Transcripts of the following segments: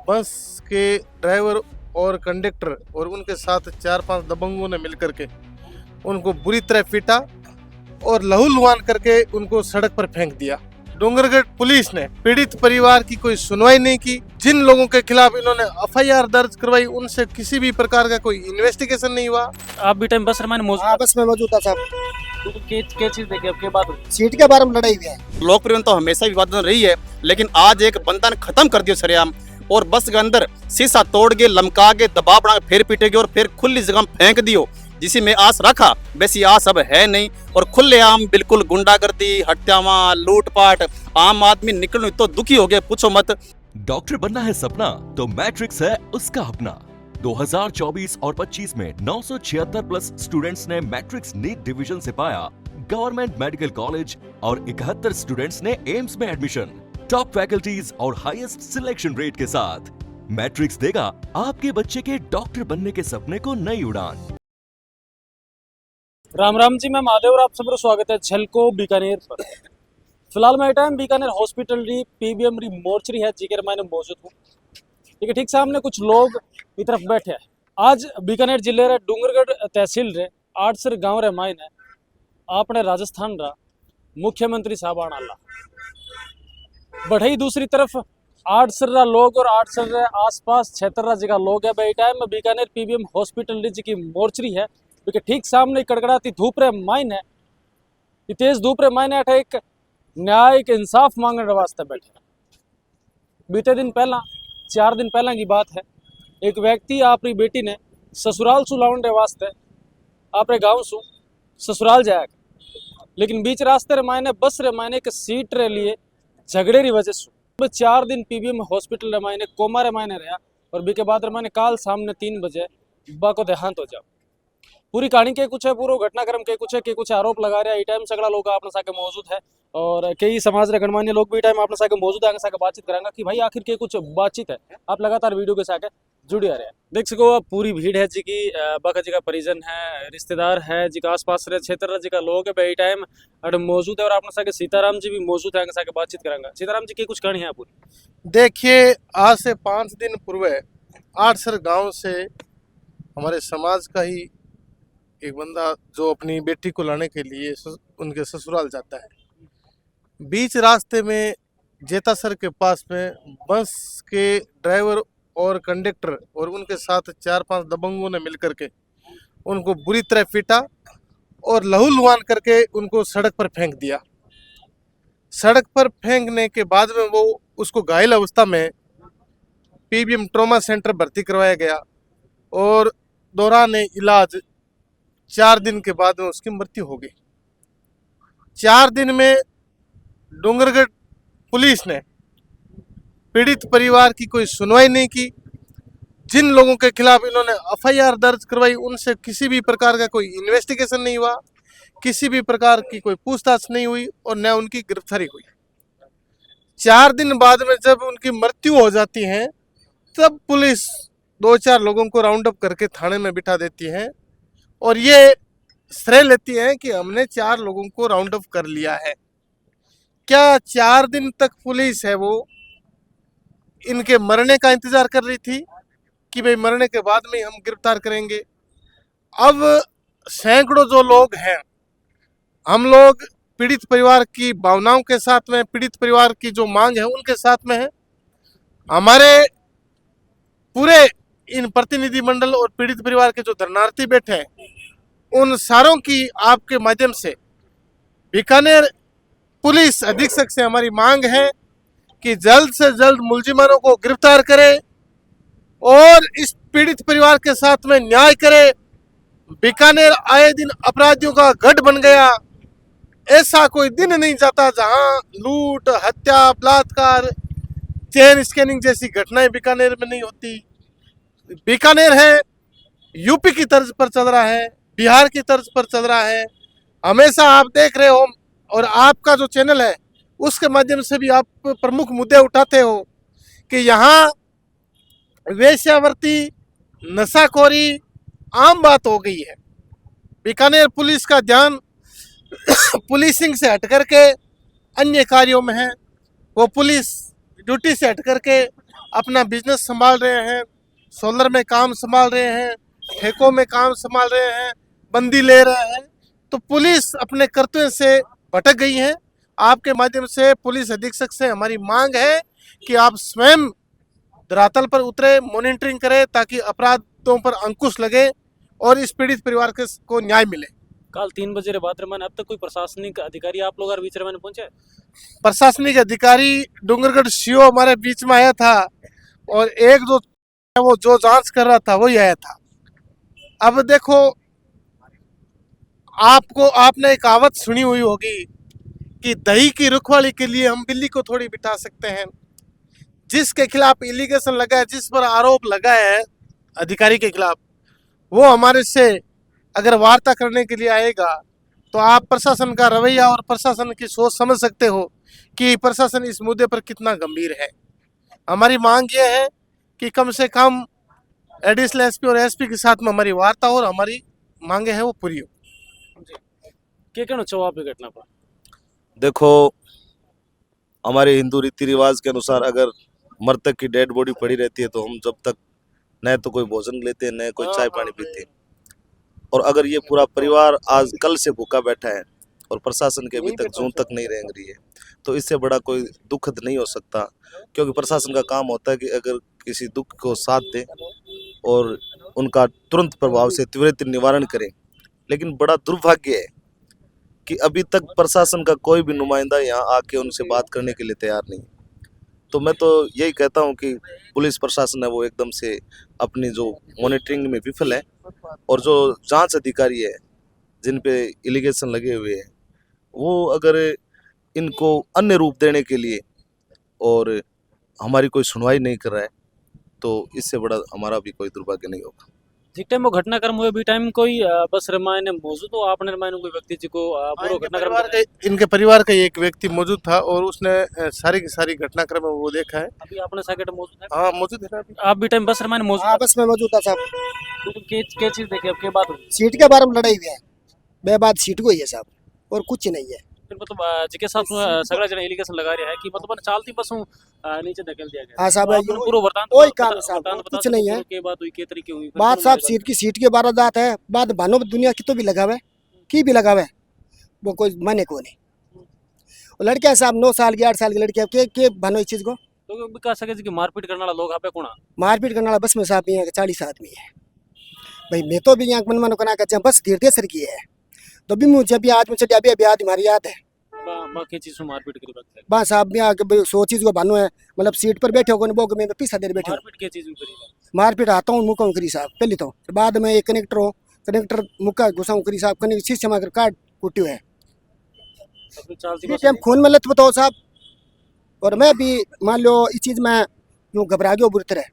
बस के ड्राइवर और कंडक्टर और उनके साथ 4-5 दबंगों ने मिलकर के उनको बुरी तरह पीटा और लहूलुहान करके उनको सड़क पर फेंक दिया। डूंगरगढ़ पुलिस ने पीड़ित परिवार की कोई सुनवाई नहीं की। जिन लोगों के खिलाफ इन्होंने एफआईआर दर्ज करवाई उनसे किसी भी प्रकार का कोई इन्वेस्टिगेशन नहीं हुआ। आप भी टाइम बस रमान मौजूद हाँ बस में मौजूद था साहब। क्या चीज देखी अब क्या बात हुई? सीट के बारे में लड़ाई हुई है। लोकप्रियता तो हमेशा विवाद में रही है, लेकिन आज एक बंदा ने खत्म कर दिया सरेआम और बस के अंदर शीशा तोड़ के लमका के दबाव बना के फिर पीटेगी और फिर खुली जगह में फेंक दियो। जिसी में आस रखा वैसी आस अब है नहीं और खुलेआम बिल्कुल गुंडागर्दी, हत्यावां, लूटपाट, आम आदमी निकलने तो दुखी हो गया, पूछो मत। डॉक्टर बनना है सपना तो मैट्रिक्स है उसका अपना। 2024 और 25 में 976 प्लस स्टूडेंट्स ने मैट्रिक्स नीट डिवीजन से पाया गवर्नमेंट मेडिकल कॉलेज और 71 स्टूडेंट्स ने एम्स में एडमिशन। टॉप फैकल्टीज और हाईएस्ट सिलेक्शन रेट के साथ मैट्रिक्स देगा आपके बच्चे के डॉक्टर बनने के सपने को नई उड़ान। राम राम जी, मैं महादेव और आप सबका स्वागत है छलको बीकानेर पर। फिलहाल मैं टाइम बीकानेर हॉस्पिटल री पीबीएम री मोर्चरी है जी के मैंने मौजूद हूँ। ठीक है, ठीक सामने कुछ लोग की तरफ बैठे हैं। आज बीकानेर जिले रे डूंगरगढ़ तहसील रे आड़सर गांव रे मायने आपने राजस्थान रा मुख्यमंत्री साहब आना बढ़ई दूसरी तरफ आड़सर रा लोग और आड़सर रे आसपास क्षेत्र रा जगह लोग है। भाई टाइम बीकानेर पीबीएम हॉस्पिटल री जी की मोर्चरी है क्योंकि ठीक सामने कड़कड़ाती धूप रे मायने तेज धूप रे मायने अठे एक न्याय एक इंसाफ मांगने वास्ते बैठे। बीते दिन पहला 4 दिन पहला की बात है, एक व्यक्ति अपनी बेटी ने ससुराल सु लाने वास्ते अपने गांव सु ससुराल जाया, लेकिन बीच रास्ते रे मायने बस रे मायने एक सीट रे लिए झगड़े री वजह से 4 दिन पीबीएम हॉस्पिटल रे मायने कोमा रे मायने रहा और बीके बाद रे मायने काल सामने 3 बजे बा को देहांत हो जाओ। पूरी कहानी के कुछ है, पूरा घटनाक्रम के कुछ आरोप लगा रहा है। ई टाइम सगड़ा लोग अपने साके मौजूद है और कई समाज रे गणमान्य लोग भी टाइम अपने साके मौजूद है, साके बातचीत करांगा कि भाई आखिर के कुछ बातचीत है। आप लगातार वीडियो के साथ जुड़े आ रहे हैं। देख सको आप पूरी भीड़ है जी की बाका जी का परिजन है, रिश्तेदार है जी का आसपास रे क्षेत्र जी का लोग है भाई टाइम अड मौजूद है और अपने साके सीताराम जी भी मौजूद है, साके बातचीत करांगा। सीताराम जी की कुछ कहानी है पूरी। देखिए, आज से 5 दिन पूर्व आड़सर गांव से हमारे समाज का ही एक बंदा जो अपनी बेटी को लाने के लिए उनके ससुराल जाता है, बीच रास्ते में जेतासर के पास में बस के ड्राइवर और कंडक्टर और उनके साथ 4-5 दबंगों ने मिलकर के उनको बुरी तरह पीटा और लहूलुहान करके उनको सड़क पर फेंक दिया। सड़क पर फेंकने के बाद में वो उसको घायल अवस्था में पीबीएम ट्रॉमा सेंटर भर्ती करवाया गया और दौरान इलाज 4 दिन के बाद में उसकी मृत्यु हो गई। 4 दिन में डूंगरगढ़ पुलिस ने पीड़ित परिवार की कोई सुनवाई नहीं की। जिन लोगों के खिलाफ इन्होंने एफआईआर दर्ज करवाई उनसे किसी भी प्रकार का कोई इन्वेस्टिगेशन नहीं हुआ, किसी भी प्रकार की कोई पूछताछ नहीं हुई और न उनकी गिरफ्तारी हुई। 4 दिन बाद में जब उनकी मृत्यु हो जाती है तब पुलिस 2-4 लोगों को राउंड अप करके थाने में बिठा देती है और ये श्रेय लेती है कि हमने 4 लोगों को राउंड अप कर लिया है। क्या 4 दिन तक पुलिस है वो इनके मरने का इंतजार कर रही थी कि भाई मरने के बाद में हम गिरफ्तार करेंगे? अब सैकड़ों जो लोग हैं, हम लोग पीड़ित परिवार की भावनाओं के साथ में, पीड़ित परिवार की जो मांग है उनके साथ में है। हमारे पूरे इन प्रतिनिधि मंडल और पीड़ित परिवार के जो धरनार्थी बैठे हैं उन सारों की आपके माध्यम से बीकानेर पुलिस अधीक्षक से हमारी मांग है कि जल्द से जल्द मुलजिमानों को गिरफ्तार करे और इस पीड़ित परिवार के साथ में न्याय करे। बीकानेर आए दिन अपराधियों का गढ़ बन गया। ऐसा कोई दिन नहीं जाता जहां लूट, हत्या, बलात्कार, चेन स्कैनिंग जैसी घटनाएं बीकानेर में नहीं होती। बीकानेर है यूपी की तर्ज पर चल रहा है, बिहार की तर्ज पर चल रहा है। हमेशा आप देख रहे हो और आपका जो चैनल है उसके माध्यम से भी आप प्रमुख मुद्दे उठाते हो कि यहाँ वेश्यावृत्ति, नशाखोरी आम बात हो गई है। बीकानेर पुलिस का ध्यान पुलिसिंग से हट करके अन्य कार्यों में है। वो पुलिस ड्यूटी से हट करके अपना बिजनेस संभाल रहे हैं, सोलर में काम संभाल रहे हैं, ठेकों में काम संभाल रहे हैं, बंदी ले रहे हैं, तो पुलिस अपने कर्तव्य से भटक गई है। आपके माध्यम से पुलिस अधीक्षक से हमारी मांग है कि आप स्वयं धरातल पर उतरे, मॉनिटरिंग करें ताकि अपराधों पर अंकुश लगे और इस पीड़ित परिवार को न्याय मिले। कल 3 बजे रे बाद रे मैंने अब तक कोई प्रशासनिक अधिकारी आप लोग बीच रे मैंने पहुंचे? प्रशासनिक अधिकारी डूंगरगढ़ सीओ हमारे बीच में आया था और एक दो वो जो जांच कर रहा था वही आया था। अब देखो, आपने एक कहावत सुनी हुई होगी कि दही की रखवाली के लिए हम बिल्ली को थोड़ी बिठा सकते हैं। जिसके खिलाफ एलिगेशन लगा है, जिस पर आरोप लगा है अधिकारी के खिलाफ, वो हमारे से अगर वार्ता करने के लिए आएगा तो आप प्रशासन का रवैया और प्रशासन की सोच समझ सकते हो कि प्रशासन इस मुद्दे पर कितना गंभीर है। हमारी मांग ये है कि कम से कम एडिशनल एसपी और एसपी के साथ में हमारी वार्ता हो और हमारी मांगे हैं वो पूरी हो। क्या कहना चाहो आप घटना पर? देखो, हमारे हिंदू रीति रिवाज के अनुसार अगर मृतक की डेड बॉडी पड़ी रहती है तो हम जब तक न तो कोई भोजन लेते हैं न कोई चाय पानी पीते हैं। और अगर ये पूरा परिवार आज कल से भूखा बैठा है और प्रशासन के अभी तक जून तक नहीं रेंग रही है, तो इससे बड़ा कोई दुखद नहीं हो सकता। क्योंकि प्रशासन का काम होता है कि अगर किसी दुख को साथ दे और उनका तुरंत प्रभाव से त्वरित निवारण करें। लेकिन बड़ा दुर्भाग्य है कि अभी तक प्रशासन का कोई भी नुमाइंदा यहाँ आके उनसे बात करने के लिए तैयार नहीं। तो मैं तो यही कहता हूँ कि पुलिस प्रशासन है वो एकदम से अपनी जो मॉनिटरिंग में विफल है और जो जांच अधिकारी है जिन पे एलिगेशन लगे हुए हैं वो अगर इनको अन्य रूप देने के लिए और हमारी कोई सुनवाई नहीं कर रहा है तो इससे बड़ा हमारा भी कोई दुर्भाग्य नहीं होगा। जिस टाइम वो घटनाक्रम हुए भी टाइम कोई बस रमायने मौजूद हो आपने रमायने कोई व्यक्ति जी को पूरा घटनाक्रम इनके परिवार का एक व्यक्ति मौजूद था और उसने सारी की सारी घटनाक्रम वो देखा है। अभी आपने साकेट मौजूद है? हाँ मौजूद है ना अभी। आप भी टाइम बस रमायने मौजूद? हाँ बस में मौजूद था साहब। तो क्या चीज देखी अब क्या बात हुई? सीट के बारे में लड़ाई हुई है, बेबाद सीट को ही है साहब और कुछ नहीं है। फिर मतलब जिके साथ सगड़ा जन एलिगेशन लगा रहा है कि मतलब चालती बसों नीचे धकेल दिया गया। हाँ साहब, आपने पूरा वरदान कोई काम है साहब, कुछ नहीं है। के बात हुई के तरीके हुई बात साहब सीट के बारे बात है, बात भानो दुनिया की तो भी लगावे की भी लगावे वो कोई माने को नहीं। और लड़कियां साहब 9 साल की 8 साल की लड़कियां के भानो इस चीज को तो विकास सके जी की मारपीट करने वाला लोग आपे कोना मारपीट करने वाला बस में साहब यहाँ 40 आदमी है भाई। मैं तो भी यहाँ मन मन कना कर बस धीरे सर की है तो भी मुझे भी आज मुझे अभी आज हमारी याद है बाकी चीज से मारपीट करी बात है। बस साहब यहाँ 100 चीज को भानो है, मतलब सीट पर बैठे हो वो मैं पीछा देर बैठे मारपीट के चीज करी मारपीट आता हूँ मुका करी साहब पहले तो बाद में एक कनेक्टर मुक्का घुसा करी साहब कने शीशे में काट कुटियो है टाइम खून में लत बताओ साहब। और मैं भी मान लो इस चीज में यूँ घबरा गया बुरी तरह,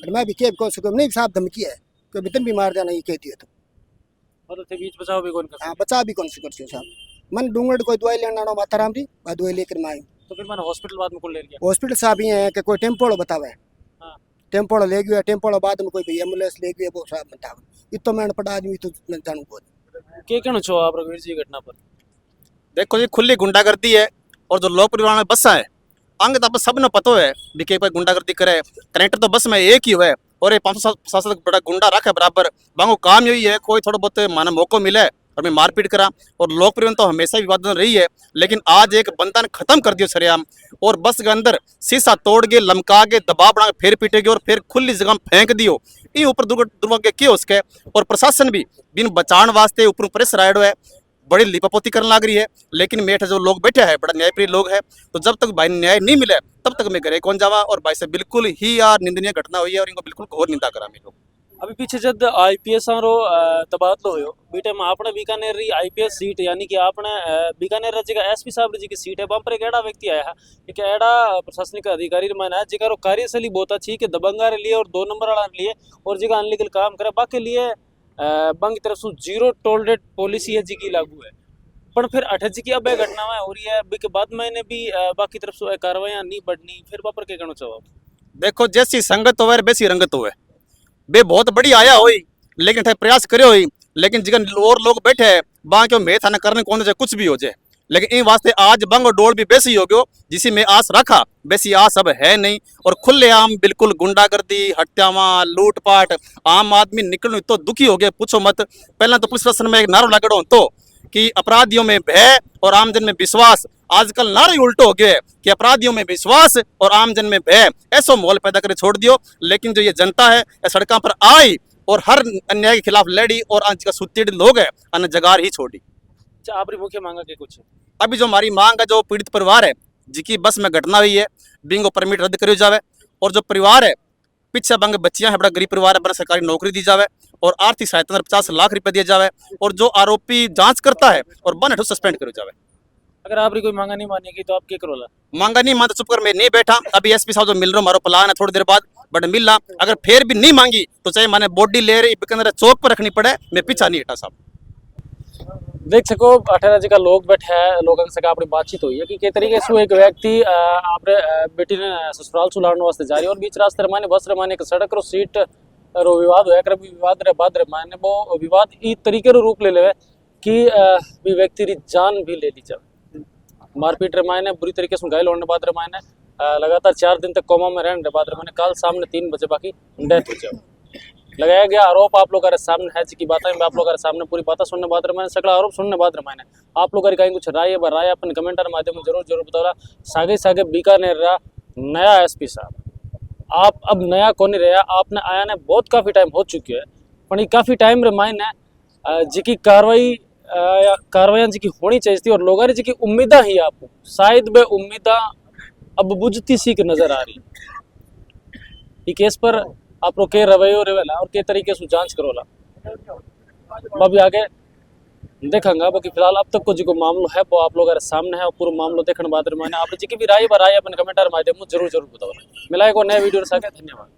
मैं भी क्या कौन सकूँ नहीं साहब धमकी है कोई वेतन भी मार देना ये कह दिया तो मतलब बीच बचाव भी कौन कर? हाँ बचा भी कौन से कर साहब। मन डूंगड़ कोई दवाई लेना माता राम दी दवाई लेकर मैं आयु तो फिर मैंने हॉस्पिटल बाद में कौन ले गया? हॉस्पिटल साहब ही है कि कोई टेम्पो बतावे टेम्पो ले गया टेम्पो बाद में कोई भी एम्बुलेंस ले गया वो साहब बतावे इतो मैं पड़ा आदमी तो मैं जानू को क्या कहना चाहो आप रघुवीर जी घटना पर? देखो जी, खुली गुंडागर्दी है और जो लोक परिवहन में बसा है अंग तो सब ने पता है भी के कोई गुंडागर्दी करे। कनेक्टर तो बस में एक ही हुआ है और ये 500 बड़ा गुंडा रखे बराबर। बांगो काम यही है कोई थोड़ा बहुत माना मौका मिले और मैं मारपीट करा। और लोक परिवहन तो हमेशा विवाद में रही है, लेकिन आज एक बंदा ने खत्म कर दिया सरेआम और बस के अंदर शीशा तोड़ के लमका के दबाव बना के फिर पीटेगी और फिर खुली जगह फेंक दियो। ये ऊपर दुर्भाग्य क्या उसके और प्रशासन भी बिन बचाने वास्ते ऊपर प्रेशर आयो है, बड़ी लिपापोती करने लग रही है। लेकिन मेठ जो लोग बैठे हैं बड़ा न्यायप्रिय लोग है, तो जब तक भाई न्याय नहीं मिले तब तक मैं घरे कौन जावा। और भाई से बिल्कुल ही यार निंदनीय घटना हुई है और इनको बिल्कुल घोर निंदा करा मैं लोग। अभी पीछे जब आईपीएस रो तबादलो हो बीटे में आपने बीकानेर री आईपीएस सीट यानी कि आपने बीकानेर राज्य का एसपी साहब जी की सीट है वहां पर एक एड़ा व्यक्ति आया है एक एड़ा प्रशासनिक अधिकारी माना है जिका कार्यशैली बहुत अच्छी कि दबंगा रे लिए और 2 नंबर वाला लिए और जिका अनलीगल काम करे बाकी लिए बंग तरफ से 0 टॉलरेट पॉलिसी है जी की लागू है। पर फिर 8 जी की अब घटना हो रही है बी के बाद मैंने भी बाकी तरफ से कार्रवाई नहीं बढ़नी फिर वापर क्या कहना चाहो? देखो जैसी संगत हो वैसी रंगत हो बे बहुत बड़ी आया हुई लेकिन प्रयास करे हुई लेकिन जिगन और लोग बैठे हैं बाकी में थाना करने कौन जाए कुछ भी हो जाए लेकिन इन वास्ते आज बंग और डोल भी बेसी हो गयो, जिसी में आस रखा बेसी आस अब है नहीं। और खुलेआम बिल्कुल गुंडागर्दी, हत्यावां, लूटपाट, आम आदमी निकलने तो दुखी हो गए, पूछो मत। पहले तो पुलिस प्रशासन में एक नारो लगड़ो तो कि अपराधियों में भय और आमजन में विश्वास। आजकल नारा ही उल्टो हो गया है कि अपराधियों में विश्वास और आमजन में भय, ऐसा माहौल पैदा कर छोड़ दियो। लेकिन जो ये जनता है ये सड़कों पर आई और हर अन्याय के खिलाफ लड़ी और आज का सुत्तीड़ लोग है अन्य जगार ही छोड़ी। अच्छा, आपकी मुख्य मांगा के कुछ? अभी जो हमारी मांग है, जो पीड़ित परिवार है जिसकी बस में घटना हुई है, बिंगो परमिट रद्द करी जावे। और जो परिवार है पीछे बंग बच्चियां है, बड़ा गरीब परिवार है, बड़ा सरकारी नौकरी दी जावे और आर्थिक सहायता 50 लाख रुपए दिए जावे। और जो आरोपी जांच करता है और बन हटो सस्पेंड करो जावे। अगर आपकी कोई मांगा नहीं मानेगी तो आप क्या करोला? मांगा नहीं मान तो चुप कर मैं नहीं बैठा। अभी एसपी साहब जो मिल रहा हमारा प्लान है थोड़ी देर बाद, बट मिल रहा। अगर फिर भी नहीं मांगी तो चाहे मैंने बॉडी ले रही चौक पर रखनी पड़े, मैं पीछा नहीं हटा साहब। देख सको 18 जी का लोग बैठे है, लोगों से अपनी बातचीत हुई है कि किस तरीके से एक व्यक्ति आपने बेटी ने ससुराल सुलाने वास्ते जा रही है और बीच रास्ते रमाने बस रमाने एक सड़क रो सीट रो विवाद होया कर विवाद रे बाद रमाने वो विवाद ई तरीके रो रूप ले लेवे कि भी व्यक्ति री जान भी ले ली जाए। मारपीट रमाने बुरी तरीके से घायल होने बाद रमाने लगातार 4 दिन तक कोमा में रहने बाद रमाने कल सामने 3 बजे बाकी डेथ हो जाए। लगाया गया आरोप आप लोग सामने है जी की बातें आप लोग सामने पूरी बातें सुनने बाद रमाने सगला आरोप सुनने बाद रमाने आप लोग कहीं कुछ राय अपन कमेंटर माध्यम जरूर बताओ। सागे सागे बीकानेर रहा नया एसपी साहब आप अब नया कौन रहा, आपने आया ने बहुत काफ़ी टाइम हो चुकी है, पर काफ़ी टाइम रे मायने जी की कार्रवाई जी की होनी चाहिए थी और लोगों जी की उम्मीदा ही आपको शायद बे उम्मीदा अब बुझती सी नजर आ रही। ये केस पर आप लोग के रवैयो रेवेला और के तरीके से जांच करोला अभी आगे देखेंगे। बाकी फिलहाल अब तक को जो मामलो है वो आप लोग सामने है और पूरा मामलो देखने बाद मैंने आप जी की भी राय अपन कमेंटर माध्यम जरूर बताओ। मिलाए को नए वीडियो साथ, धन्यवाद।